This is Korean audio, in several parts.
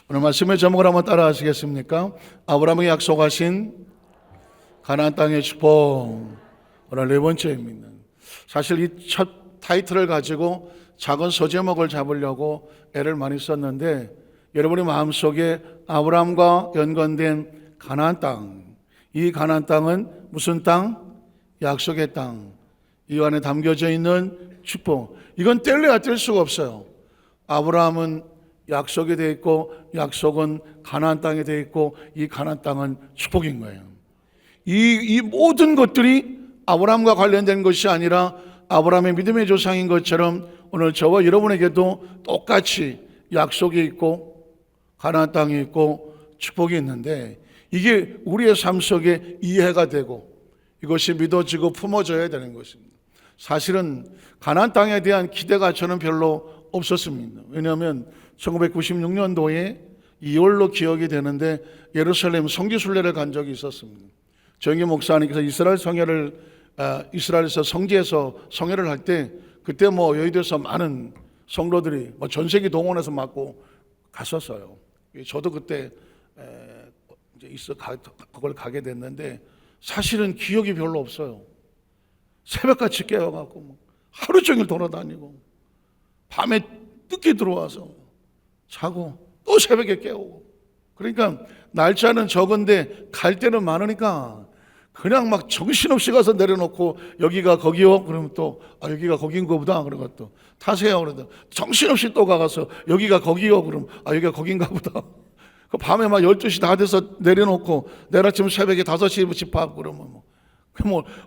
오늘 말씀의 제목을 한번 따라 하시겠습니까? 아브라함에게 약속하신 가나안 땅의 축복. 오늘 네 번째입니다. 사실 이 첫 타이틀을 가지고 작은 소제목을 잡으려고 애를 많이 썼는데, 여러분의 마음속에 아브라함과 연관된 가나안 땅, 이 가나안 땅은 무슨 땅? 약속의 땅. 이 안에 담겨져 있는 축복. 이건 뗄래야 뗄 수가 없어요. 아브라함은 약속이 되어 있고, 약속은 가나안 땅에 되어 있고, 이 가나안 땅은 축복인 거예요. 이 모든 것들이 아브라함과 관련된 것이 아니라 아브라함의 믿음의 조상인 것처럼 오늘 저와 여러분에게도 똑같이 약속이 있고 가나안 땅이 있고 축복이 있는데, 이게 우리의 삶 속에 이해가 되고 이것이 믿어지고 품어져야 되는 것입니다. 사실은 가나안 땅에 대한 기대가 저는 별로 없었습니다. 왜냐하면 1996년도에 2월로 기억이 되는데 예루살렘 성지순례를 간 적이 있었습니다. 정희 목사님께서 이스라엘에서 성지에서 성회를 할 때, 그때 여의도에서 많은 성도들이 전 세계 동원해서 맞고 갔었어요. 저도 그때 그걸 가게 됐는데 사실은 기억이 별로 없어요. 새벽같이 깨어갖고 하루 종일 돌아다니고 밤에 늦게 들어와서 자고 또 새벽에 깨우고, 그러니까 날짜는 적은데 갈 때는 많으니까 그냥 막 정신없이 가서 내려놓고 여기가 거기요? 그러면 또 여기가 거긴 거보다. 그러고 또 타세요. 그러다 정신없이 또 가서 여기가 거기요? 그러면 여기가 거긴가 보다. 그 밤에 막 12시 다 돼서 내려놓고 내일 아침 새벽에 5시에 집합 그러면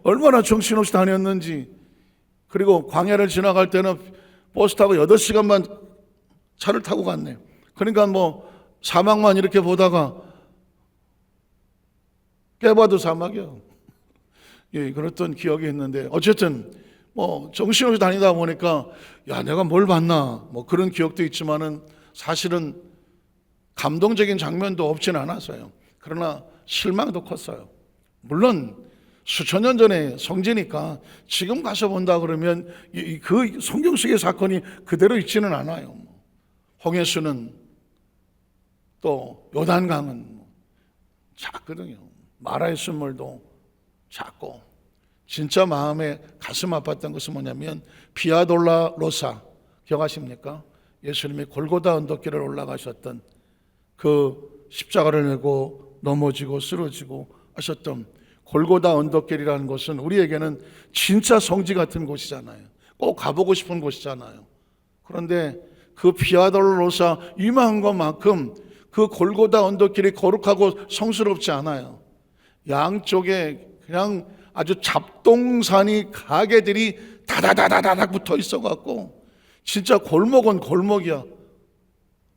얼마나 정신없이 다녔는지. 그리고 광야를 지나갈 때는 버스 타고 8시간만 차를 타고 갔네. 그러니까 사막만 이렇게 보다가 깨봐도 사막이야. 예, 그랬던 기억이 있는데, 어쨌든 정신없이 다니다 보니까 내가 뭘 봤나 그런 기억도 있지만은 사실은 감동적인 장면도 없지는 않았어요. 그러나 실망도 컸어요. 물론 수천 년 전에 성지니까 지금 가서 본다 그러면 그 성경 속의 사건이 그대로 있지는 않아요. 홍해수는 또 요단강은 작거든요. 마라의 순물도 작고. 진짜 마음에 가슴 아팠던 것은 뭐냐면 비아돌로사 기억하십니까? 예수님이 골고다 언덕길을 올라가셨던 그 십자가를 메고 넘어지고 쓰러지고 하셨던 골고다 언덕길이라는 것은 우리에게는 진짜 성지 같은 곳이잖아요. 꼭 가보고 싶은 곳이잖아요. 그런데 그 비아돌로사 유명한 것만큼 그 골고다 언덕길이 거룩하고 성스럽지 않아요. 양쪽에 그냥 아주 잡동사니 가게들이 다다다다닥 붙어 있어갖고 진짜 골목은 골목이야.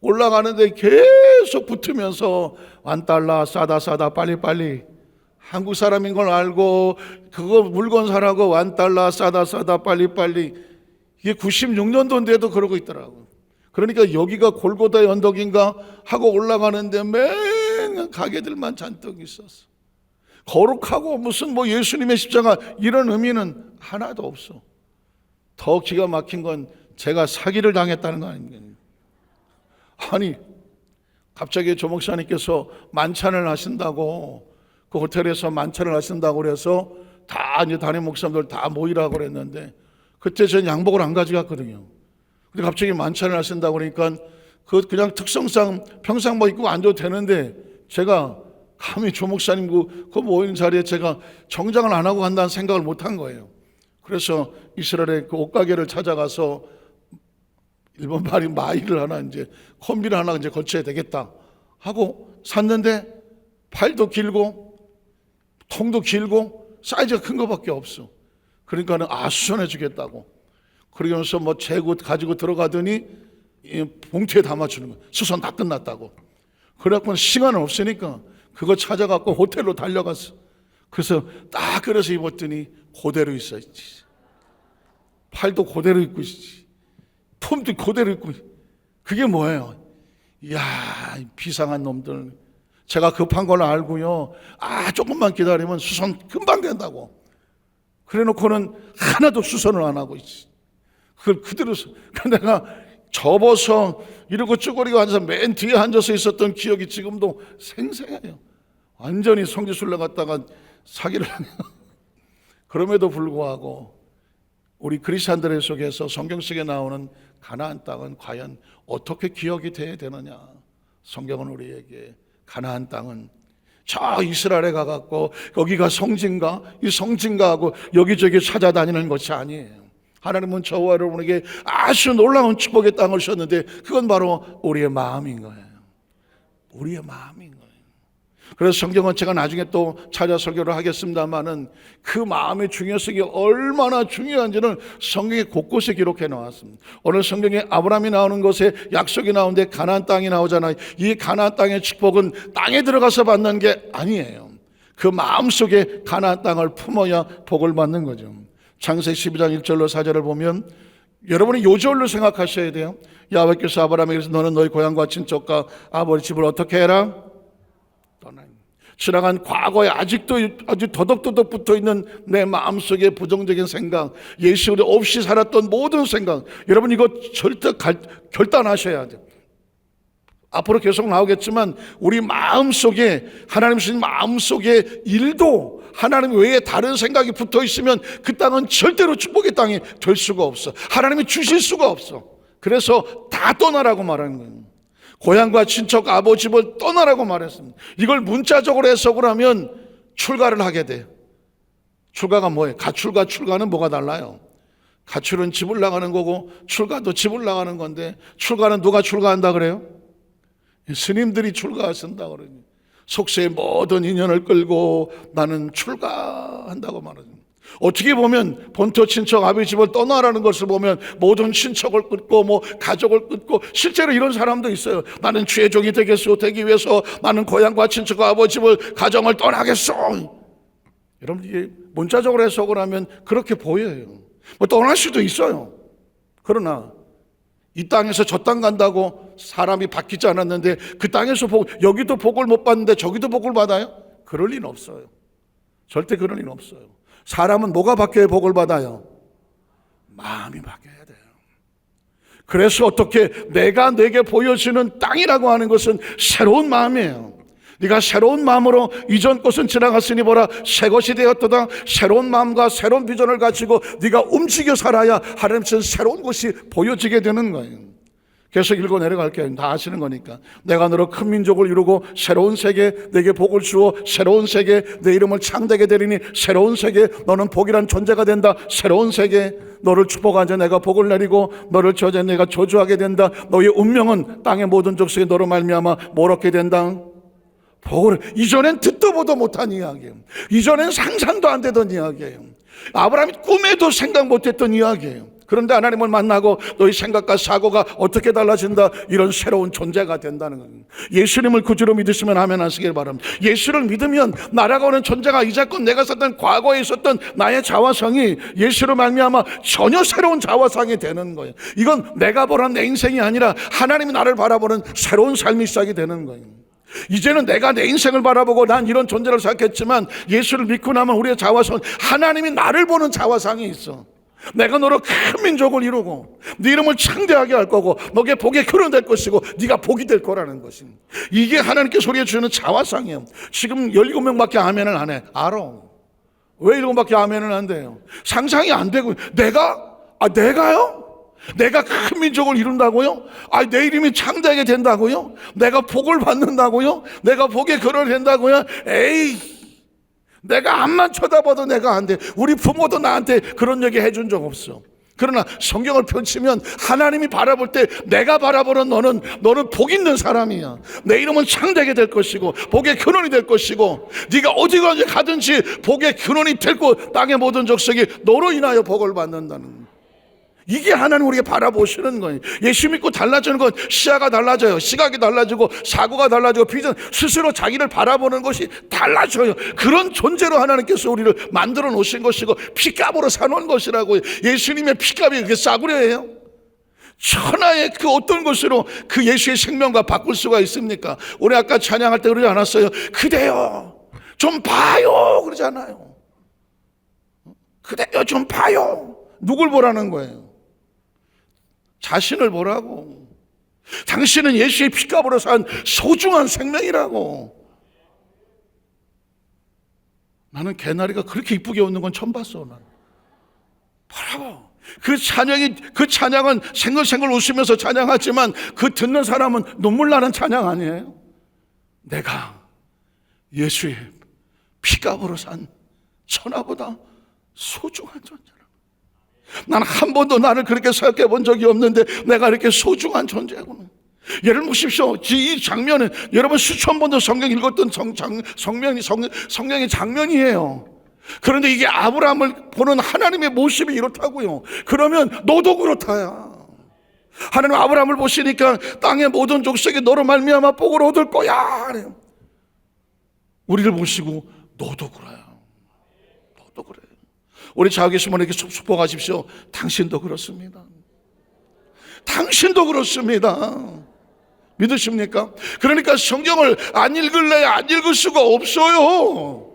올라가는데 계속 붙으면서 $1 싸다 빨리빨리. 한국 사람인 걸 알고 그거 물건 사라고 $1 싸다 빨리빨리. 이게 96년도인데도 그러고 있더라고요. 그러니까 여기가 골고다의 언덕인가 하고 올라가는데 맨 가게들만 잔뜩 있었어. 거룩하고 무슨 예수님의 십자가 이런 의미는 하나도 없어. 더 기가 막힌 건 제가 사기를 당했다는 거 아닙니까? 아니, 갑자기 조 목사님께서 만찬을 하신다고, 그 호텔에서 만찬을 하신다고 그래서 다 이제 담임 목사님들 다 모이라고 그랬는데, 그때 전 양복을 안 가져갔거든요. 근데 갑자기 만찬을 하신다고 그러니까 그냥 특성상 평상 입고 앉아도 되는데, 제가 감히 조 목사님 그 모이는 자리에 제가 정장을 안 하고 간다는 생각을 못 한 거예요. 그래서 이스라엘의 그 옷가게를 찾아가서 일본 말이 마이를 하나 이제 콤비를 하나 이제 걸쳐야 되겠다 하고 샀는데, 팔도 길고 통도 길고 사이즈가 큰 거밖에 없어. 그러니까는 수선해 주겠다고. 그러면서 재고 가지고 들어가더니 봉투에 담아주는 거야. 수선 다 끝났다고. 그래갖고 시간은 없으니까 그거 찾아갖고 호텔로 달려갔어. 그래서 그래서 입었더니 그대로 있었지. 팔도 그대로 입고 있지. 폼도 그대로 입고. 그게 뭐예요? 이야, 비상한 놈들. 제가 급한 걸 알고요. 조금만 기다리면 수선 금방 된다고. 그래 놓고는 하나도 수선을 안 하고 있지. 그걸 그대로. 내가 접어서 이러고 쭈그리고 앉아서 맨 뒤에 앉아서 있었던 기억이 지금도 생생해요. 완전히 성지순례 갔다가 사기를 하네요. 그럼에도 불구하고 우리 크리스찬들 속에서 성경 속에 나오는 가나안 땅은 과연 어떻게 기억이 돼야 되느냐? 성경은 우리에게 가나안 땅은 저 이스라엘에 가갖고 여기가 성진가? 이 성진가 하고 여기저기 찾아다니는 것이 아니에요. 하나님은 저와 여러분에게 아주 놀라운 축복의 땅을 주셨는데 그건 바로 우리의 마음인 거예요. 우리의 마음인 거예요. 그래서 성경은 제가 나중에 또 찾아 설교를 하겠습니다만은 그 마음의 중요성이 얼마나 중요한지는 성경에 곳곳에 기록해 놓았습니다. 오늘 성경에 아브라함이 나오는 것에 약속이 나오는데 가나안 땅이 나오잖아요. 이 가나안 땅의 축복은 땅에 들어가서 받는 게 아니에요. 그 마음속에 가나안 땅을 품어야 복을 받는 거죠. 창세기 12장 1절로 4절을 보면 여러분이 요절로 생각하셔야 돼요. 야훼께서 아브라함에게 너는 너희 고향과 친척과 아버지 집을 어떻게 해라? 지나간 과거에 아직도 아주 더덕더덕 붙어있는 내 마음속에 부정적인 생각, 예수 없이 살았던 모든 생각, 여러분 이거 절대 결단하셔야 돼요. 앞으로 계속 나오겠지만 우리 마음속에 하나님 주신 마음속에 일도 하나님 외에 다른 생각이 붙어있으면 그 땅은 절대로 축복의 땅이 될 수가 없어. 하나님이 주실 수가 없어. 그래서 다 떠나라고 말하는 거예요. 고향과 친척, 아버지 집을 떠나라고 말했습니다. 이걸 문자적으로 해석을 하면 출가를 하게 돼요. 출가가 뭐예요? 가출과 출가는 뭐가 달라요? 가출은 집을 나가는 거고 출가도 집을 나가는 건데 출가는 누가 출가한다 그래요? 스님들이 출가하신다 그래요. 속세의 모든 인연을 끌고 나는 출가한다고 말합니다. 어떻게 보면 본토 친척 아버지 집을 떠나라는 것을 보면 모든 친척을 끊고 뭐 가족을 끊고 실제로 이런 사람도 있어요. 나는 죄종이 되기 위해서 나는 고향과 친척과 아버지 집을 가정을 떠나겠어. 여러분 이게 문자적으로 해석을 하면 그렇게 보여요. 뭐 떠날 수도 있어요. 그러나 이 땅에서 저 땅 간다고 사람이 바뀌지 않았는데 그 땅에서 여기도 복을 못 받는데 저기도 복을 받아요? 그럴 리는 없어요. 절대 그럴 리는 없어요. 사람은 뭐가 바뀌어야 복을 받아요? 마음이 바뀌어야 돼요. 그래서 어떻게 내가 내게 보여지는 땅이라고 하는 것은 새로운 마음이에요. 네가 새로운 마음으로 이전 것은 지나갔으니 보라 새 것이 되었도다. 새로운 마음과 새로운 비전을 가지고 네가 움직여 살아야 하나님께서 새로운 것이 보여지게 되는 거예요. 계속 읽어 내려갈게요. 다 아시는 거니까. 내가 너로 큰 민족을 이루고 새로운 세계 내게 복을 주어 새로운 세계 내 이름을 창대하게 되리니 새로운 세계 너는 복이란 존재가 된다. 새로운 세계 너를 축복하자 내가 복을 내리고 너를 저주하자 내가 저주하게 된다. 너의 운명은 땅의 모든 족속에 너로 말미암아 뭘 얻게 된다. 복을 이전엔 듣도 보도 못한 이야기예요. 이전엔 상상도 안 되던 이야기예요. 아브라함이 꿈에도 생각 못했던 이야기예요. 그런데 하나님을 만나고 너희 생각과 사고가 어떻게 달라진다? 이런 새로운 존재가 된다는 거예요. 예수님을 구주로 믿으시면 아멘 하시길 바랍니다. 예수를 믿으면 나라가 오는 존재가 이제껏 내가 썼던 과거에 있었던 나의 자화상이 예수로 말미암아 전혀 새로운 자화상이 되는 거예요. 이건 내가 보는 내 인생이 아니라 하나님이 나를 바라보는 새로운 삶이 시작이 되는 거예요. 이제는 내가 내 인생을 바라보고 난 이런 존재를 생각했지만 예수를 믿고 나면 우리의 자화상 하나님이 나를 보는 자화상이 있어. 내가 너로 큰 민족을 이루고 네 이름을 창대하게 할 거고 너게 복의 근원 될 것이고 네가 복이 될 거라는 것입니다. 이게 하나님께 소리해 주는 자화상이에요. 지금 17명밖에 아멘을 안 해. 알아. 왜 7명밖에 아멘을 안 돼요? 상상이 안 되고 내가요? 내가 큰 민족을 이룬다고요? 내 이름이 창대하게 된다고요? 내가 복을 받는다고요? 내가 복의 근원이 된다고요? 에이, 내가 앞만 쳐다봐도 내가 안 돼. 우리 부모도 나한테 그런 얘기 해준 적 없어. 그러나 성경을 펼치면 하나님이 바라볼 때 내가 바라보는 너는 복 있는 사람이야. 내 이름은 창대하게 될 것이고 복의 근원이 될 것이고 네가 어디 가든지 복의 근원이 되고 땅의 모든 족속이 너로 인하여 복을 받는다는 거야. 이게 하나님 우리에게 바라보시는 거예요. 예수 믿고 달라지는 건 시야가 달라져요. 시각이 달라지고 사고가 달라지고 비전 스스로 자기를 바라보는 것이 달라져요. 그런 존재로 하나님께서 우리를 만들어 놓으신 것이고 피값으로 사놓은 것이라고요. 예수님의 피값이 그렇게 싸구려예요? 천하의 그 어떤 것으로 그 예수의 생명과 바꿀 수가 있습니까? 우리 아까 찬양할 때 그러지 않았어요? 그대여 좀 봐요 그러잖아요. 그대여 좀 봐요. 누굴 보라는 거예요? 자신을 보라고. 당신은 예수의 피값으로 산 소중한 생명이라고. 나는 개나리가 그렇게 이쁘게 웃는 건 처음 봤어. 난. 보라고. 그 찬양은 생글생글 웃으면서 찬양하지만 그 듣는 사람은 눈물 나는 찬양 아니에요? 내가 예수의 피값으로 산 천하보다 소중한 존재라. 난 한 번도 나를 그렇게 생각해 본 적이 없는데 내가 이렇게 소중한 존재구나. 예를 보십시오. 이 장면은 여러분 수천 번도 성경 읽었던 성령의 장면이에요. 그런데 이게 아브라함을 보는 하나님의 모습이 이렇다고요. 그러면 너도 그렇다야. 하나님 아브라함을 보시니까 땅의 모든 족속이 너로 말미암아 복을 얻을 거야. 우리를 보시고 너도 그래요. 너도 그래. 우리 자기 시몬에게 축복하십시오. 당신도 그렇습니다. 당신도 그렇습니다. 믿으십니까? 그러니까 성경을 안 읽을래 안 읽을 수가 없어요.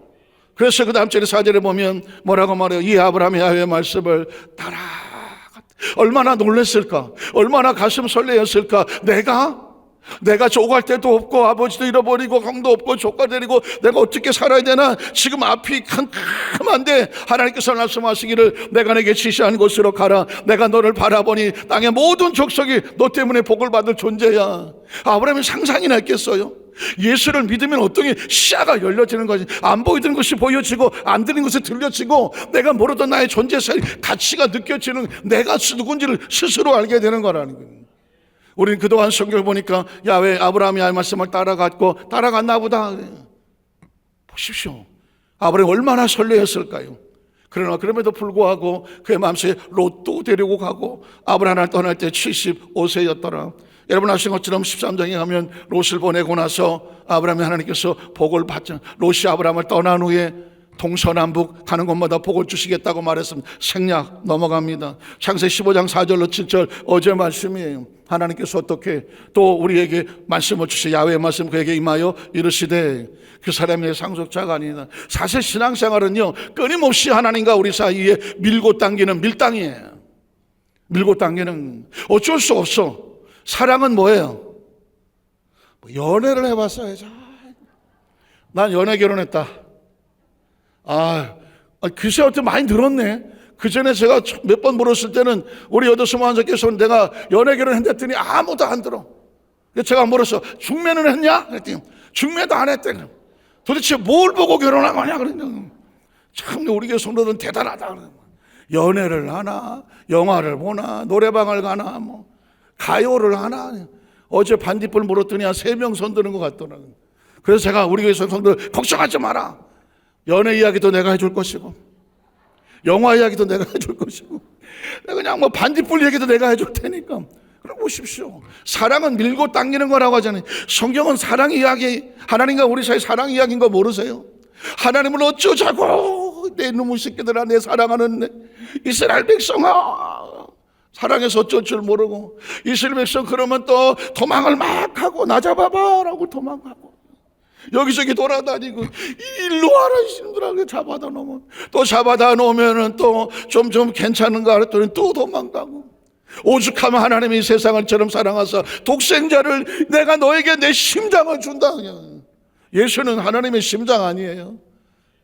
그래서 그 다음 절에 4절에 보면 뭐라고 말해요? 이 아브라함이 야훼의 말씀을 따라갔다. 얼마나 놀랐을까? 얼마나 가슴 설레었을까? 내가 조갈 데도 없고 아버지도 잃어버리고 형도 없고 조카 데리고 내가 어떻게 살아야 되나? 지금 앞이 캄캄한데 하나님께서 말씀하시기를 내가 내게 지시한 곳으로 가라. 내가 너를 바라보니 땅의 모든 족속이 너 때문에 복을 받을 존재야. 아브라함이 상상이나 했겠어요? 예수를 믿으면 어떤 게 시야가 열려지는 거지. 안 보이던 것이 보여지고 안 들리는 것이 들려지고 내가 모르던 나의 존재의 가치가 느껴지는 내가 누군지를 스스로 알게 되는 거라는 거예요. 우리는 그동안 성경을 보니까 야훼 아브라함이 할 말씀을 따라갔나 보다. 보십시오. 아브라함이 얼마나 설레었을까요? 그러나 그럼에도 불구하고 그의 마음속에 롯도 데리고 가고 아브라함을 떠날 때 75세였더라. 여러분 아시는 것처럼 13장에 가면 롯을 보내고 나서 아브라함이 하나님께서 복을 받자. 롯이 아브라함을 떠난 후에 동서남북 가는 곳마다 복을 주시겠다고 말했습니다. 생략 넘어갑니다. 창세기 15장 4절로 7절 어제 말씀이에요. 하나님께서 어떻게 또 우리에게 말씀을 주시 야훼의 말씀 그에게 임하여 이르시되 그 사람의 상속자가 아니다. 사실 신앙생활은요 끊임없이 하나님과 우리 사이에 밀고 당기는 밀당이에요. 밀고 당기는 어쩔 수 없어. 사랑은 뭐예요? 연애를 해봤어야죠. 난 연애 결혼했다. 글쎄 어떻게 많이 늘었네. 그 전에 제가 몇 번 물었을 때는 우리 여도스모한자께서 내가 연애 결혼했더니 아무도 안 들어. 제가 물었어. 중매는 했냐? 그랬더니 중매도 안 했대. 도대체 뭘 보고 결혼한 거냐? 그랬더니 참 우리 교회 성도들은 대단하다. 연애를 하나, 영화를 보나, 노래방을 가나, 뭐 가요를 하나. 어제 반딧불 물었더니 한 3명 손드는 것 같더라고요. 그래서 제가 우리 교회 성도들 걱정하지 마라. 연애 이야기도 내가 해줄 것이고 영화 이야기도 내가 해줄 것이고 그냥 뭐 반딧불 얘기도 내가 해줄 테니까. 그럼 보십시오. 사랑은 밀고 당기는 거라고 하잖아요. 성경은 사랑 이야기, 하나님과 우리 사이 사랑 이야기인 거 모르세요? 하나님을 어쩌자고 내 이놈의 새끼들아, 내 사랑하는 이스라엘 백성아, 사랑해서 어쩔 줄 모르고 이스라엘 백성 그러면 또 도망을 막 하고 나 잡아봐 라고 도망가고 여기저기 돌아다니고 일로 와라 이놈들아 잡아다 놓으면 또 잡아다 놓으면은 또 좀 괜찮은가 그랬더니 또 도망가고. 오죽하면 하나님이 세상을 처럼 사랑하사 독생자를 내가 너에게 내 심장을 준다. 예수는 하나님의 심장 아니에요.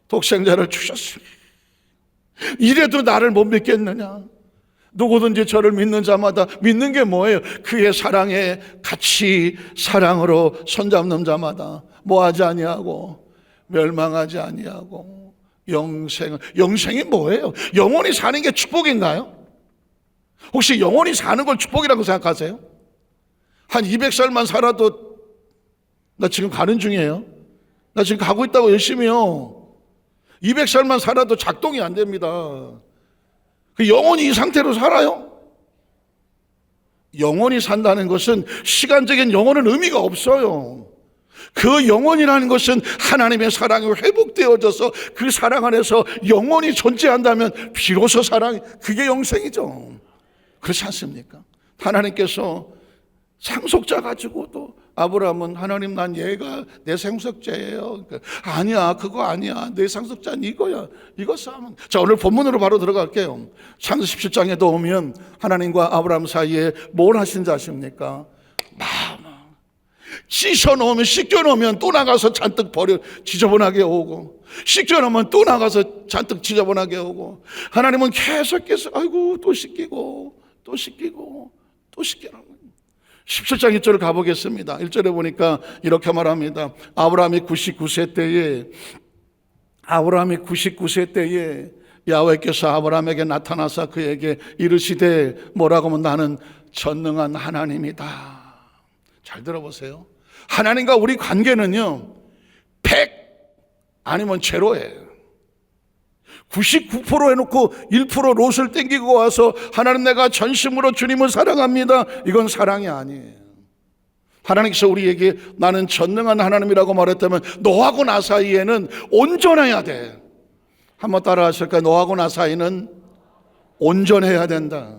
독생자를 주셨으니 이래도 나를 못 믿겠느냐? 누구든지 저를 믿는 자마다 믿는 게 뭐예요? 그의 사랑에 같이 사랑으로 손잡는 자마다 뭐하지 아니하고 멸망하지 아니하고 영생이 뭐예요? 영원히 사는 게 축복인가요? 혹시 영원히 사는 걸 축복이라고 생각하세요? 한 200살만 살아도 나 지금 가는 중이에요. 나 지금 가고 있다고 열심히요. 200살만 살아도 작동이 안 됩니다. 영원히 이 상태로 살아요? 영원히 산다는 것은 시간적인 영혼은 의미가 없어요. 그 영혼이라는 것은 하나님의 사랑이 회복되어져서 그 사랑 안에서 영원히 존재한다면 비로소 사랑이 그게 영생이죠. 그렇지 않습니까? 하나님께서 상속자 가지고 또 아브라함은 하나님 난 얘가 내 상속자예요. 그러니까 아니야 그거 아니야 내 상속자는 이거야. 이거 싸우면 자 오늘 본문으로 바로 들어갈게요. 창세기 17장에도 오면 하나님과 아브라함 사이에 뭘 하신지 아십니까? 씻어놓으면 씻겨놓으면 또 나가서 잔뜩 버려 지저분하게 오고 씻겨놓으면 또 나가서 잔뜩 지저분하게 오고 하나님은 계속해서 아이고 또 씻기고 또 씻기고 또 씻겨놓고 17장 1절을 가보겠습니다. 1절에 보니까 이렇게 말합니다. 아브라함이 99세 때에 야훼께서 아브라함에게 나타나사 그에게 이르시되 뭐라고 하면 나는 전능한 하나님이다. 잘 들어보세요. 하나님과 우리 관계는요 100 아니면 제로예요. 99% 해놓고 1% 롯을 땡기고 와서 하나님 내가 전심으로 주님을 사랑합니다. 이건 사랑이 아니에요. 하나님께서 우리에게 나는 전능한 하나님이라고 말했다면 너하고 나 사이에는 온전해야 돼. 한번 따라 하실까요? 너하고 나 사이는 온전해야 된다.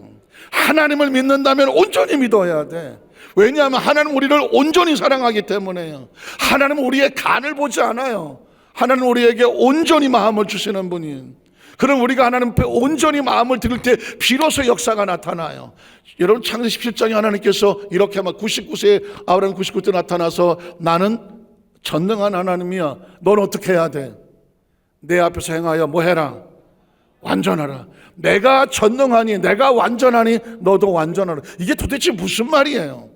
하나님을 믿는다면 온전히 믿어야 돼. 왜냐하면 하나님은 우리를 온전히 사랑하기 때문에요. 하나님은 우리의 간을 보지 않아요. 하나님은 우리에게 온전히 마음을 주시는 분이에요. 그럼 우리가 하나님 앞에 온전히 마음을 드릴 때 비로소 역사가 나타나요. 여러분 창세기 17장에 하나님께서 이렇게 막 99세에 아브라함 99세 나타나서 나는 전능한 하나님이야. 넌 어떻게 해야 돼? 내 앞에서 행하여 뭐 해라? 완전하라. 내가 전능하니 내가 완전하니 너도 완전하라. 이게 도대체 무슨 말이에요?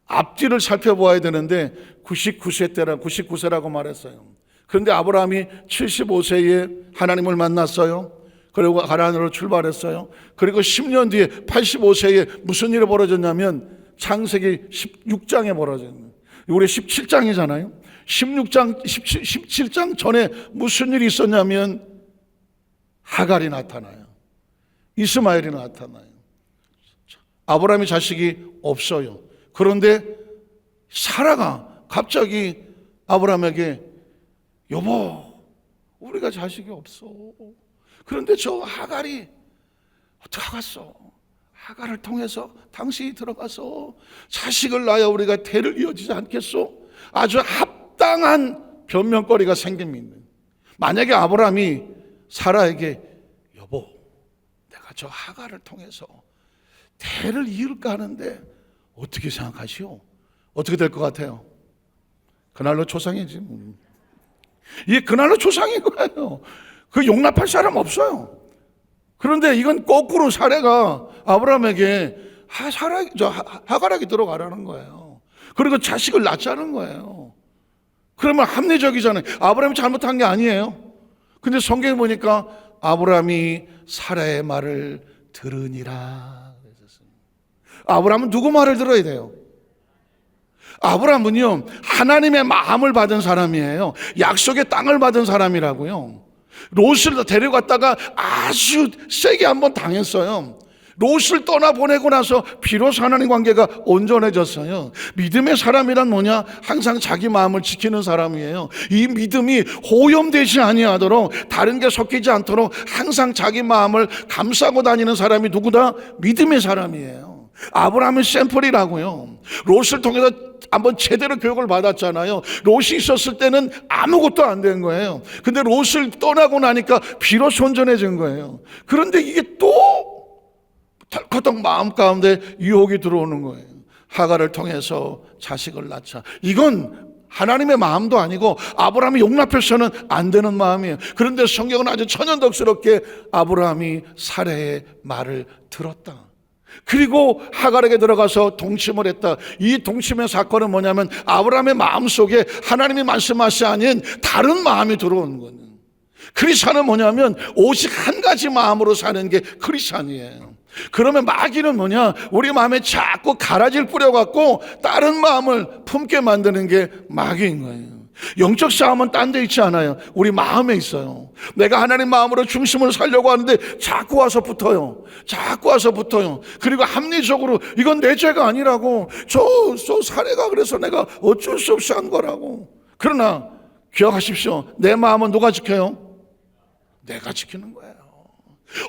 앞뒤를 살펴보아야 되는데 99세 때라 99세라고 말했어요. 그런데 아브라함이 75세에 하나님을 만났어요. 그리고 가나안으로 출발했어요. 그리고 10년 뒤에 85세에 무슨 일이 벌어졌냐면 창세기 16장에 벌어졌어요. 우리 17장이잖아요. 17장 전에 무슨 일이 있었냐면 하갈이 나타나요. 이스마엘이 나타나요. 아브라함이 자식이 없어요. 그런데 사라가 갑자기 아브라함에게 여보 우리가 자식이 없어. 그런데 저 하갈이 들어갔어. 하갈을 통해서 당신이 들어가서 자식을 낳아야 우리가 대를 이어지지 않겠소? 아주 합당한 변명거리가 생깁니다. 만약에 아브라함이 사라에게 여보 내가 저 하갈을 통해서 대를 이을까 하는데 어떻게 생각하시오? 어떻게 될 것 같아요? 그날로 조상이지. 이게 그날로 조상인 거예요. 그 용납할 사람 없어요. 그런데 이건 거꾸로 사례가 아브라함에게 하갈에게 들어가라는 거예요. 그리고 자식을 낳자는 거예요. 그러면 합리적이잖아요. 아브라함이 잘못한 게 아니에요. 근데 성경에 보니까 아브라함이 사라의 말을 들으니라. 아브라함은 누구 말을 들어야 돼요? 아브라함은요 하나님의 마음을 받은 사람이에요. 약속의 땅을 받은 사람이라고요. 롯을 데려갔다가 아주 세게 한번 당했어요. 롯을 떠나보내고 나서 비로소 하나님 관계가 온전해졌어요. 믿음의 사람이란 뭐냐? 항상 자기 마음을 지키는 사람이에요. 이 믿음이 오염되지 아니하도록 다른 게 섞이지 않도록 항상 자기 마음을 감싸고 다니는 사람이 누구다? 믿음의 사람이에요. 아브라함은 샘플이라고요. 롯을 통해서 한번 제대로 교육을 받았잖아요. 롯이 있었을 때는 아무것도 안 된 거예요. 근데 롯을 떠나고 나니까 비로소 온전해진 거예요. 그런데 이게 또 덜커덕 마음 가운데 유혹이 들어오는 거예요. 하갈을 통해서 자식을 낳자. 이건 하나님의 마음도 아니고 아브라함이 용납해서는 안 되는 마음이에요. 그런데 성경은 아주 천연덕스럽게 아브라함이 사라의 말을 들었다. 그리고 하갈에게 들어가서 동침을 했다. 이 동침의 사건은 뭐냐면 아브라함의 마음속에 하나님이 말씀하시 아닌 다른 마음이 들어오는 거예요. 크리스찬은 뭐냐면 오직 한 가지 마음으로 사는 게 크리스찬이에요. 그러면 마귀는 뭐냐? 우리 마음에 자꾸 가라지를 뿌려갖고 다른 마음을 품게 만드는 게 마귀인 거예요. 영적 싸움은 딴 데 있지 않아요. 우리 마음에 있어요. 내가 하나님 마음으로 중심을 살려고 하는데 자꾸 와서 붙어요. 자꾸 와서 붙어요. 그리고 합리적으로 이건 내 죄가 아니라고. 저 사례가 그래서 내가 어쩔 수 없이 한 거라고. 그러나 기억하십시오. 내 마음은 누가 지켜요? 내가 지키는 거예요.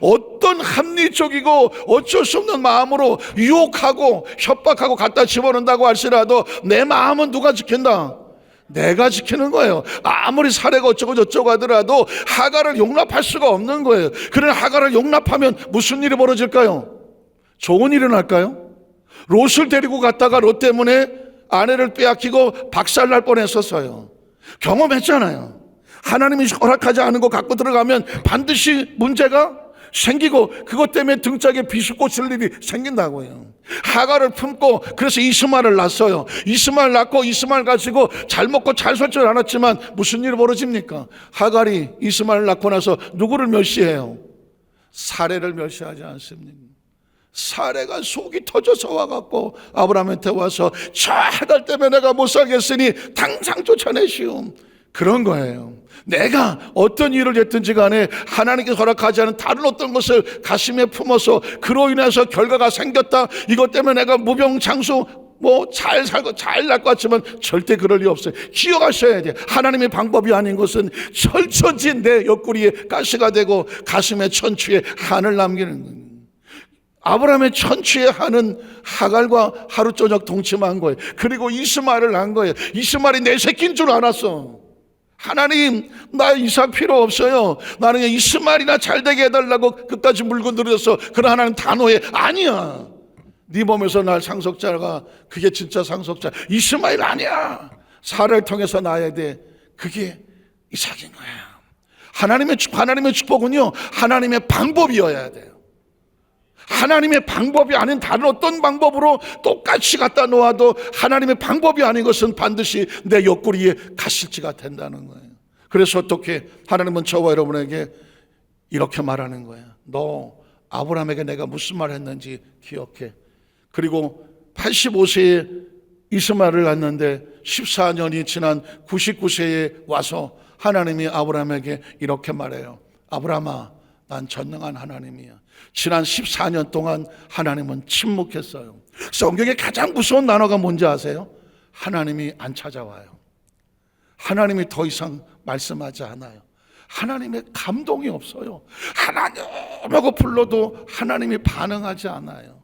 어떤 합리적이고 어쩔 수 없는 마음으로 유혹하고 협박하고 갖다 집어넣는다고 할지라도 내 마음은 누가 지킨다? 내가 지키는 거예요. 아무리 사례가 어쩌고 저쩌고 하더라도 하갈을 용납할 수가 없는 거예요. 그러나 하갈을 용납하면 무슨 일이 벌어질까요? 좋은 일이 날까요? 롯을 데리고 갔다가 롯 때문에 아내를 빼앗기고 박살날 뻔했었어요. 경험했잖아요. 하나님이 허락하지 않은 거 갖고 들어가면 반드시 문제가 생기고 그것 때문에 등짝에 비수꽃 칠 일이 생긴다고요. 하갈을 품고 그래서 이스마엘을 낳았어요. 이스마엘 낳고 이스마엘 가지고 잘 먹고 잘 살 줄 알았지만 무슨 일이 벌어집니까? 하갈이 이스마엘 낳고 나서 누구를 멸시해요? 사레를 멸시하지 않습니까? 사레가 속이 터져서 와갖고 아브라함한테 와서 저 하갈 때문에 내가 못 살겠으니 당장 쫓아내시오. 그런 거예요. 내가 어떤 일을 했든지 간에 하나님께 허락하지 않은 다른 어떤 것을 가슴에 품어서 그로 인해서 결과가 생겼다. 이것 때문에 내가 무병장수 잘 살고 잘 날 것 같지만 절대 그럴 리 없어요. 기억하셔야 돼요. 하나님의 방법이 아닌 것은 철천지 내 옆구리에 가시가 되고 가슴에 천추에 한을 남기는 거예요. 아브라함의 천추의 한은 하갈과 하루 저녁 동침한 거예요. 그리고 이스마엘을 낳은 거예요. 이스마엘이 내 새끼인 줄 알았어. 하나님, 나 이삭 필요 없어요. 나는 이스마엘이나 잘되게 해달라고 끝까지 물고 늘어서 그런 하나님 단호해. 아니야. 네 몸에서 날 상속자가 그게 진짜 상속자 이스마엘 아니야. 사라를 통해서 낳아야 돼. 그게 이삭인 거야. 하나님의 축복은요, 하나님의 방법이어야 돼요. 하나님의 방법이 아닌 다른 어떤 방법으로 똑같이 갖다 놓아도 하나님의 방법이 아닌 것은 반드시 내 옆구리에 가시지가 된다는 거예요. 그래서 어떻게 하나님은 저와 여러분에게 이렇게 말하는 거예요. 너 아브라함에게 내가 무슨 말 했는지 기억해. 그리고 85세에 이스마엘을 낳았는데 14년이 지난 99세에 와서 하나님이 아브라함에게 이렇게 말해요. 아브라함아, 난 전능한 하나님이야. 지난 14년 동안 하나님은 침묵했어요. 성경의 가장 무서운 단어가 뭔지 아세요? 하나님이 안 찾아와요. 하나님이 더 이상 말씀하지 않아요. 하나님의 감동이 없어요. 하나님하고 불러도 하나님이 반응하지 않아요.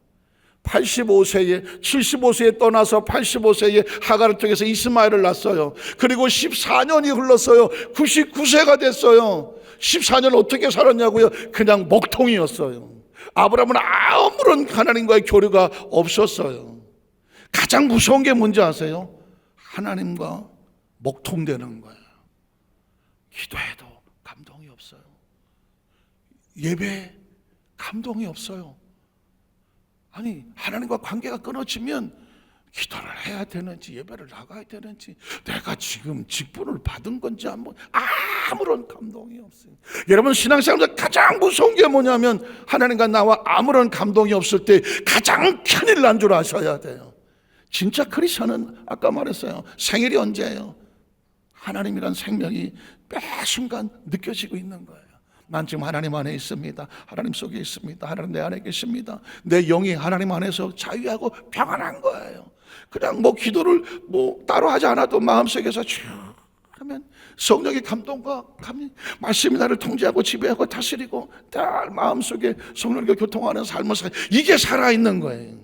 85세에 75세에 떠나서 85세에 하갈을 통해서 이스마엘을 낳았어요. 그리고 14년이 흘렀어요. 99세가 됐어요. 14년 어떻게 살았냐고요? 그냥 먹통이었어요. 아브라함은 아무런 하나님과의 교류가 없었어요. 가장 무서운 게 뭔지 아세요? 하나님과 먹통되는 거예요. 기도해도 감동이 없어요. 예배에 감동이 없어요. 아니, 하나님과 관계가 끊어지면 기도를 해야 되는지 예배를 나가야 되는지 내가 지금 직분을 받은 건지 아무런 감동이 없어요. 여러분, 신앙생활에서 가장 무서운 게 뭐냐면 하나님과 나와 아무런 감동이 없을 때 가장 큰일 난 줄 아셔야 돼요. 진짜 크리스천은 아까 말했어요. 생일이 언제예요? 하나님이란 생명이 매 순간 느껴지고 있는 거예요. 난 지금 하나님 안에 있습니다. 하나님 속에 있습니다. 하나님 내 안에 계십니다. 내 영이 하나님 안에서 자유하고 평안한 거예요. 그냥 기도를 따로 하지 않아도 마음속에서 쭉 하면 성령의 감동과 말씀이 나를 통제하고 지배하고 다스리고 딱 마음속에 성령과 교통하는 삶을 이게 살아있는 거예요.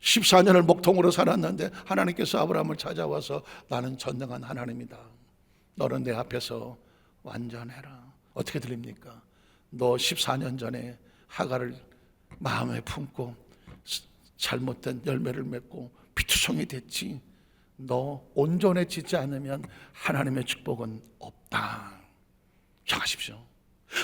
14년을 먹통으로 살았는데 하나님께서 아브라함을 찾아와서 나는 전능한 하나님이다. 너는 내 앞에서 완전해라. 어떻게 들립니까? 너 14년 전에 하갈을 마음에 품고 잘못된 열매를 맺고 피투성이 됐지. 너 온전해지지 않으면 하나님의 축복은 없다. 기억하십시오.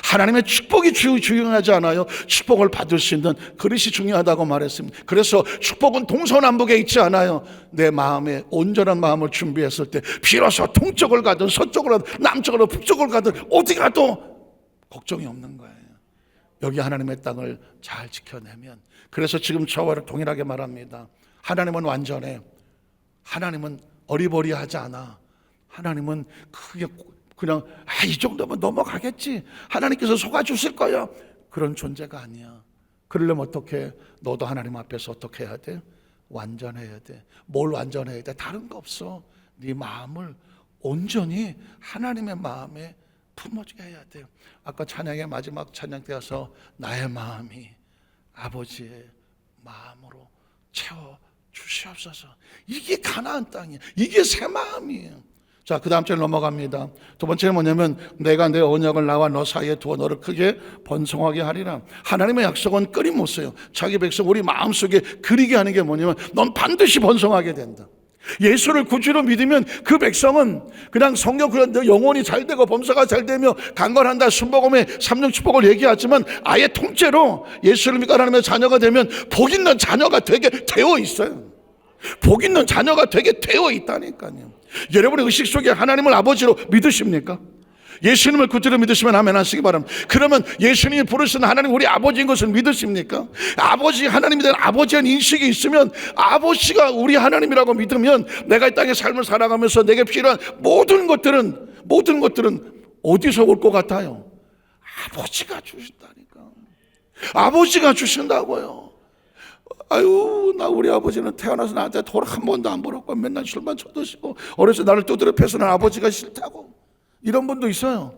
하나님의 축복이 중요하지 않아요. 축복을 받을 수 있는 그릇이 중요하다고 말했습니다. 그래서 축복은 동서남북에 있지 않아요. 내 마음에 온전한 마음을 준비했을 때 비로소 동쪽을 가든 서쪽을 가든 남쪽으로 북쪽을 가든 어디 가도 걱정이 없는 거예요. 여기 하나님의 땅을 잘 지켜내면. 그래서 지금 저와 동일하게 말합니다. 하나님은 완전해. 하나님은 어리버리하지 않아. 하나님은 크게 그냥 이 정도면 넘어가겠지. 하나님께서 속아주실 거야. 그런 존재가 아니야. 그러려면 어떻게? 너도 하나님 앞에서 어떻게 해야 돼? 완전해야 돼. 뭘 완전해야 돼? 다른 거 없어. 네 마음을 온전히 하나님의 마음에 품어주게 해야 돼요. 아까 찬양의 마지막 찬양 때 와서 나의 마음이 아버지의 마음으로 채워 주시옵소서. 이게 가나안 땅이에요. 이게 새 마음이에요. 자, 그 다음 절 넘어갑니다. 두 번째는 뭐냐면 내가 내 언약을 나와 너 사이에 두어 너를 크게 번성하게 하리라. 하나님의 약속은 끊임없어요. 자기 백성 우리 마음속에 그리게 하는 게 뭐냐면 넌 반드시 번성하게 된다. 예수를 구주로 믿으면 그 백성은 그냥 성경 영혼이 잘 되고 범사가 잘 되며 강건한다 순복음의 삼중 축복을 얘기하지만 아예 통째로 예수를 믿고 하나님의 자녀가 되면 복 있는 자녀가 되게 되어 있어요. 복 있는 자녀가 되게 되어 있다니까요. 여러분의 의식 속에 하나님을 아버지로 믿으십니까? 예수님을 구주로 믿으시면 아멘 하시기 바랍니다. 그러면 예수님이 부르신 하나님 우리 아버지인 것을 믿으십니까? 아버지 하나님에 대한 아버지의 인식이 있으면 아버지가 우리 하나님이라고 믿으면 내가 이 땅의 삶을 살아가면서 내게 필요한 모든 것들은 어디서 올 것 같아요? 아버지가 주신다니까. 아버지가 주신다고요. 아유, 나 우리 아버지는 태어나서 나한테 돈 한 번도 안 벌었고 맨날 술만 쳐드시고 어려서 나를 두드려 패서 난 아버지가 싫다고. 이런 분도 있어요.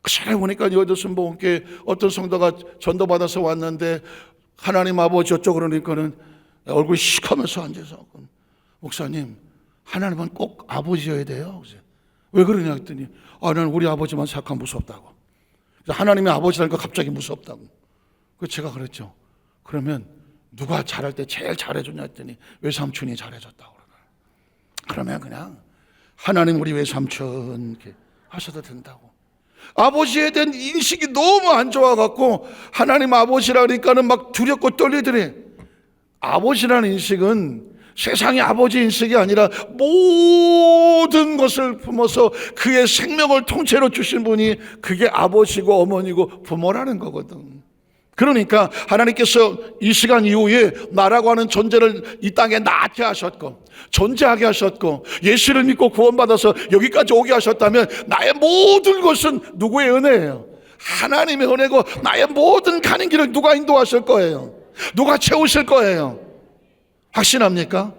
그 전에 보니까 여의도 순복음교회 어떤 성도가 전도받아서 왔는데 하나님 아버지 어쩌고 그러니까는 얼굴이 시커면서 앉아서 목사님 하나님은 꼭 아버지여야 돼요. 왜 그러냐 했더니 나는 우리 아버지만 생각하면 무섭다고. 하나님의 아버지라니까 갑자기 무섭다고. 그래서 제가 그랬죠. 그러면 누가 잘할 때 제일 잘해줬냐 했더니 외삼촌이 잘해줬다고 그러면 그냥 하나님 우리 외삼촌 이렇게 하셔도 된다고. 아버지에 대한 인식이 너무 안 좋아갖고 하나님 아버지라 그러니까는 막 두렵고 떨리더래. 아버지라는 인식은 세상의 아버지 인식이 아니라 모든 것을 품어서 그의 생명을 통째로 주신 분이 그게 아버지고 어머니고 부모라는 거거든. 그러니까 하나님께서 이 시간 이후에 나라고 하는 존재를 이 땅에 낳게 하셨고 존재하게 하셨고 예수를 믿고 구원받아서 여기까지 오게 하셨다면 나의 모든 것은 누구의 은혜예요? 하나님의 은혜고 나의 모든 가는 길을 누가 인도하실 거예요? 누가 채우실 거예요? 확신합니까?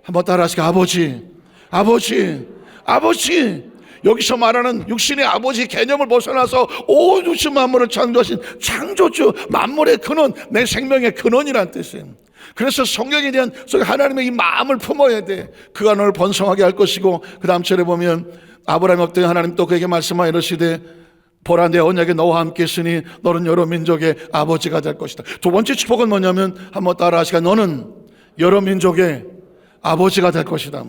한번 따라하시고 아버지, 아버지, 아버지. 여기서 말하는 육신의 아버지 개념을 벗어나서 온 우주 만물을 창조하신 창조주, 만물의 근원, 내 생명의 근원이란 뜻이에요. 그래서 성경에 대한 하나님의 이 마음을 품어야 돼. 그가 너를 번성하게 할 것이고, 그 다음 절에 보면 아브라함이 없더니 하나님 또 그에게 말씀하여 이르시되 보라 내 언약에 너와 함께 있으니 너는 여러 민족의 아버지가 될 것이다. 두 번째 축복은 뭐냐면 한번 따라하시까 너는 여러 민족의 아버지가 될 것이다.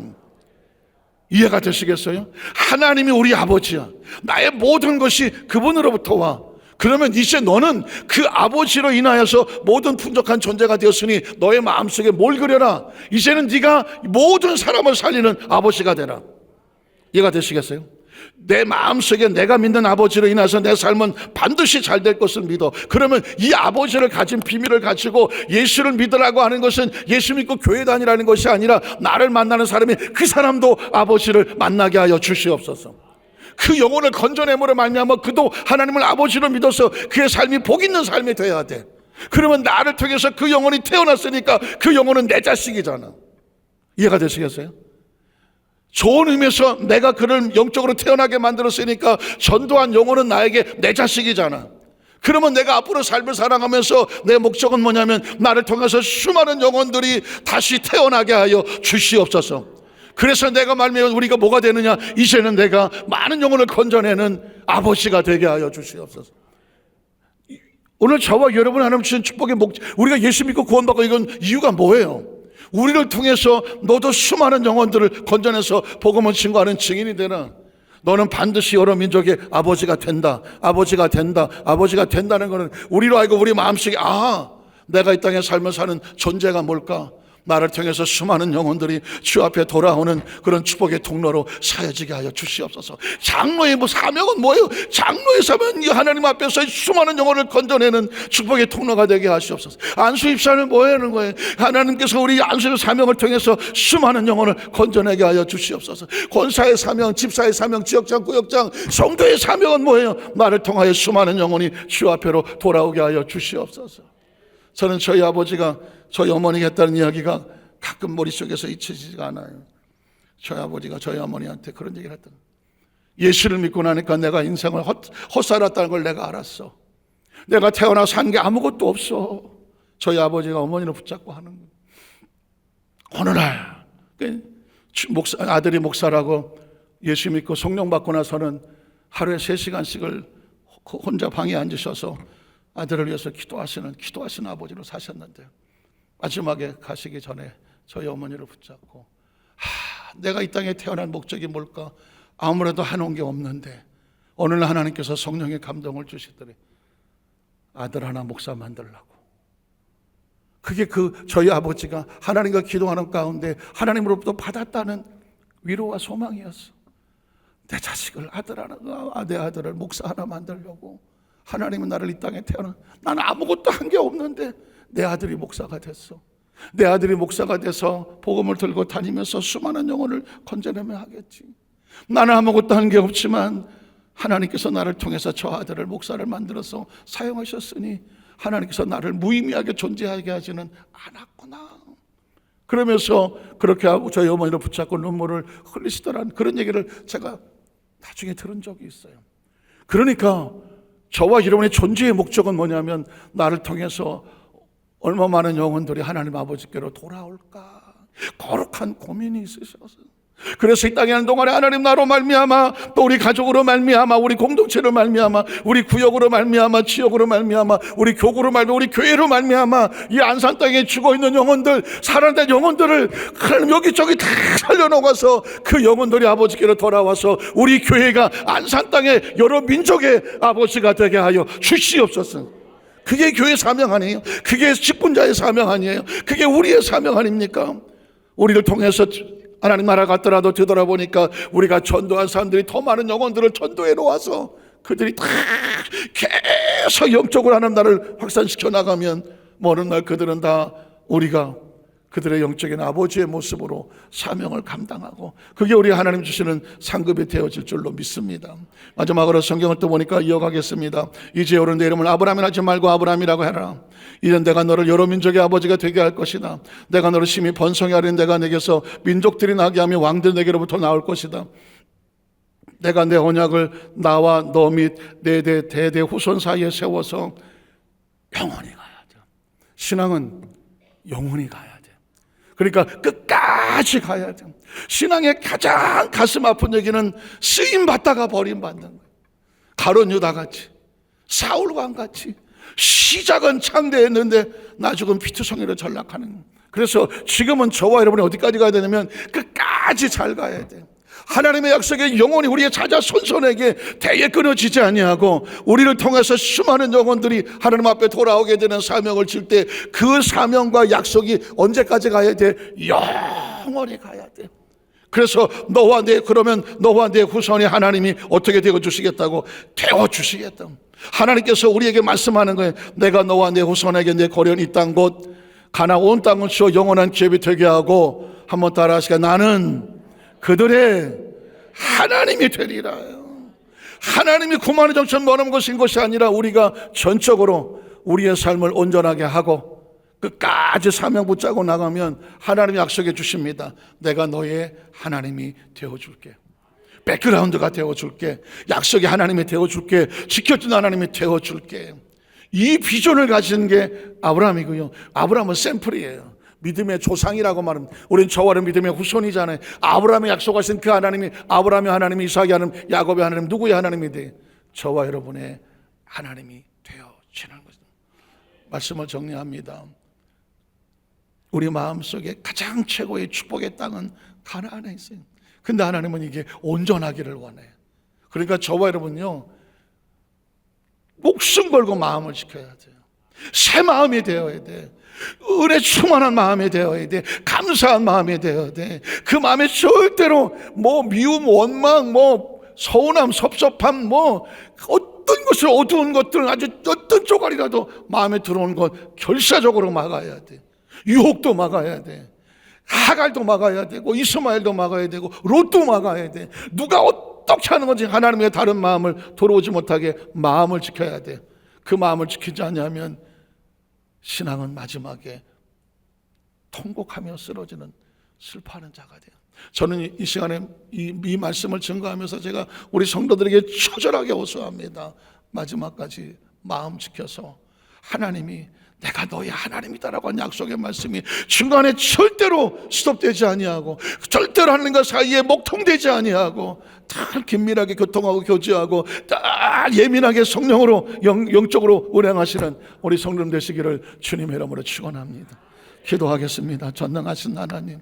이해가 되시겠어요? 하나님이 우리 아버지야. 나의 모든 것이 그분으로부터 와. 그러면 이제 너는 그 아버지로 인하여서 모든 풍족한 존재가 되었으니 너의 마음속에 뭘 그려라? 이제는 네가 모든 사람을 살리는 아버지가 되라. 이해가 되시겠어요? 내 마음속에 내가 믿는 아버지로 인해서 내 삶은 반드시 잘 될 것을 믿어. 그러면 이 아버지를 가진 비밀을 가지고 예수를 믿으라고 하는 것은 예수 믿고 교회 다니라는 것이 아니라 나를 만나는 사람이 그 사람도 아버지를 만나게 하여 주시옵소서. 그 영혼을 건져내므로 말미암아 그도 하나님을 아버지로 믿어서 그의 삶이 복 있는 삶이 되어야 돼. 그러면 나를 통해서 그 영혼이 태어났으니까 그 영혼은 내 자식이잖아. 이해가 되시겠어요? 좋은 의미에서 내가 그를 영적으로 태어나게 만들었으니까 전도한 영혼은 나에게 내 자식이잖아. 그러면 내가 앞으로 삶을 살아가면서 내 목적은 뭐냐면 나를 통해서 수많은 영혼들이 다시 태어나게 하여 주시옵소서. 그래서 내가 말하면 우리가 뭐가 되느냐? 이제는 내가 많은 영혼을 건져내는 아버지가 되게 하여 주시옵소서. 오늘 저와 여러분 하나님 주신 축복의 우리가 예수 믿고 구원받고 이건 이유가 뭐예요? 우리를 통해서 너도 수많은 영혼들을 건져내서 복음을 증거하는 증인이 되나? 너는 반드시 여러 민족의 아버지가 된다. 아버지가 된다. 아버지가 된다는 것은 우리로 알고 우리 마음속에 내가 이 땅에 삶을 사는 존재가 뭘까? 나를 통해서 수많은 영혼들이 주 앞에 돌아오는 그런 축복의 통로로 사여지게 하여 주시옵소서. 장로의 사명은 뭐예요? 장로의 사명은 하나님 앞에서 수많은 영혼을 건져내는 축복의 통로가 되게 하시옵소서. 안수입사는 뭐 하는 거예요? 하나님께서 우리 안수의 사명을 통해서 수많은 영혼을 건져내게 하여 주시옵소서. 권사의 사명, 집사의 사명, 지역장, 구역장, 성도의 사명은 뭐예요? 나를 통하여 수많은 영혼이 주 앞에로 돌아오게 하여 주시옵소서. 저는 저희 아버지가 저희 어머니가 했다는 이야기가 가끔 머릿속에서 잊혀지지가 않아요. 저희 아버지가 저희 어머니한테 그런 얘기를 했던 거예요. 예수를 믿고 나니까 내가 인생을 헛살았다는 걸 내가 알았어. 내가 태어나 산 게 아무것도 없어. 저희 아버지가 어머니를 붙잡고 하는 거예요. 어느 날 아들이 목사라고 예수 믿고 성령 받고 나서는 하루에 3시간씩을 혼자 방에 앉으셔서 아들을 위해서 기도하시는 아버지로 사셨는데, 마지막에 가시기 전에 저희 어머니를 붙잡고 내가 이 땅에 태어난 목적이 뭘까? 아무래도 해놓은 게 없는데 어느 날 하나님께서 성령의 감동을 주시더니 아들 하나 목사 만들라고. 그게 저희 아버지가 하나님과 기도하는 가운데 하나님으로부터 받았다는 위로와 소망이었어. 내 자식을 내 아들을 목사 하나 만들려고 하나님은 나를 이 땅에 나는 아무것도 한 게 없는데 내 아들이 목사가 됐어. 내 아들이 목사가 돼서 복음을 들고 다니면서 수많은 영혼을 건져내면 하겠지. 나는 아무것도 한 게 없지만 하나님께서 나를 통해서 저 아들을 목사를 만들어서 사용하셨으니 하나님께서 나를 무의미하게 존재하게 하지는 않았구나. 그러면서 그렇게 하고 저희 어머니를 붙잡고 눈물을 흘리시더라는 그런 얘기를 제가 나중에 들은 적이 있어요. 그러니까 저와 여러분의 존재의 목적은 뭐냐면 나를 통해서 얼마 많은 영혼들이 하나님 아버지께로 돌아올까 거룩한 고민이 있으셔서, 그래서 이 땅에 하는 동안에 하나님 나로 말미암아, 또 우리 가족으로 말미암아, 우리 공동체로 말미암아, 우리 구역으로 말미암아, 지역으로 말미암아, 우리 교구로 말미암아, 우리 교회로 말미암아, 이 안산 땅에 죽어있는 영혼들, 살아난 영혼들을 하나님 여기저기 다 살려놓아서 그 영혼들이 아버지께로 돌아와서 우리 교회가 안산 땅의 여러 민족의 아버지가 되게 하여 주시옵소서. 그게 교회 사명 아니에요? 그게 직분자의 사명 아니에요? 그게 우리의 사명 아닙니까? 우리를 통해서 하나님 나라 갔더라도 되돌아보니까 우리가 전도한 사람들이 더 많은 영혼들을 전도해 놓아서 그들이 다 계속 영적으로 하나님 나라를 확산시켜 나가면 어느 날 그들은 다 우리가 그들의 영적인 아버지의 모습으로 사명을 감당하고 그게 우리 하나님 주시는 상급이 되어질 줄로 믿습니다. 마지막으로 성경을 또 보니까 이어가겠습니다. 이제 어른 내 이름을 아브라함이라 하지 말고 아브라함이라고 해라. 이는 내가 너를 여러 민족의 아버지가 되게 할 것이다. 내가 너를 심히 번성히 하리니 내가 내게서 민족들이 나게 하며 왕들 내게로부터 나올 것이다. 내가 내 언약을 나와 너 및 내 대대 후손 사이에 세워서 영원히 가야 돼. 신앙은 영원히 가야 돼. 그러니까 끝까지 가야 돼. 신앙의 가장 가슴 아픈 얘기는 쓰임 받다가 버림받는 거예요. 가룟 유다 같이, 사울왕 같이 시작은 창대했는데 나중은 피투성이로 전락하는 거예요. 그래서 지금은 저와 여러분이 어디까지 가야 되냐면 끝까지 잘 가야 돼. 하나님의 약속에 영원히 우리의 자자 손손에게 대에 끊어지지 아니하고 우리를 통해서 수많은 영혼들이 하나님 앞에 돌아오게 되는 사명을 질 때 그 사명과 약속이 언제까지 가야 돼? 영원히 가야 돼. 그래서 너와 내 후손이 하나님이 어떻게 되어 주시겠다고? 되어 주시겠다. 하나님께서 우리에게 말씀하는 거예요. 내가 너와 내 후손에게 내 거련 이 땅 곧 가나안 온 땅을 주어 영원한 기업이 되게 하고, 한번 따라 하시까? 나는 그들의 하나님이 되리라. 하나님이 구만의 정천 머는 것인 것이 아니라 우리가 전적으로 우리의 삶을 온전하게 하고 끝까지 사명 붙잡고 나가면 하나님이 약속해 주십니다. 내가 너의 하나님이 되어줄게. 백그라운드가 되어줄게. 약속의 하나님이 되어줄게. 지켜준 하나님이 되어줄게. 이 비전을 가진 게 아브라함이고요. 아브라함은 샘플이에요. 믿음의 조상이라고 말합니다. 우린 저와 믿음의 후손이잖아요. 아브라함이 약속하신 그 하나님이, 아브라함의 하나님이, 이삭의 하나님, 야곱의 하나님, 누구의 하나님이 돼? 저와 여러분의 하나님이 되어지는 거죠. 말씀을 정리합니다. 우리 마음속에 가장 최고의 축복의 땅은 가나안에 있어요. 근데 하나님은 이게 온전하기를 원해요. 그러니까 저와 여러분요, 목숨 걸고 마음을 지켜야 돼요. 새 마음이 되어야 돼. 은혜 충만한 마음이 되어야 돼. 감사한 마음이 되어야 돼. 그 마음에 절대로 미움, 원망, 서운함, 섭섭함, 어떤 것을, 어두운 것들은 아주 어떤 쪼가리라도 마음에 들어오는 것 결사적으로 막아야 돼. 유혹도 막아야 돼. 하갈도 막아야 되고, 이스마엘도 막아야 되고, 롯도 막아야 돼. 누가 어떻게 하는 건지 하나님의 다른 마음을 돌아오지 못하게 마음을 지켜야 돼. 그 마음을 지키지 않으면 신앙은 마지막에 통곡하며 쓰러지는 슬퍼하는 자가 돼요. 저는 이 시간에 이 말씀을 증거하면서 제가 우리 성도들에게 처절하게 호소합니다. 마지막까지 마음 지켜서 하나님이 내가 너의 하나님이다라고 한 약속의 말씀이 중간에 절대로 스톱되지 아니하고 절대로 하나님과 사이에 목통되지 아니하고 다 긴밀하게 교통하고 교제하고 다 예민하게 성령으로 영적으로 운행하시는 우리 성도님 되시기를 주님의 이름으로 축원합니다. 기도하겠습니다. 전능하신 하나님,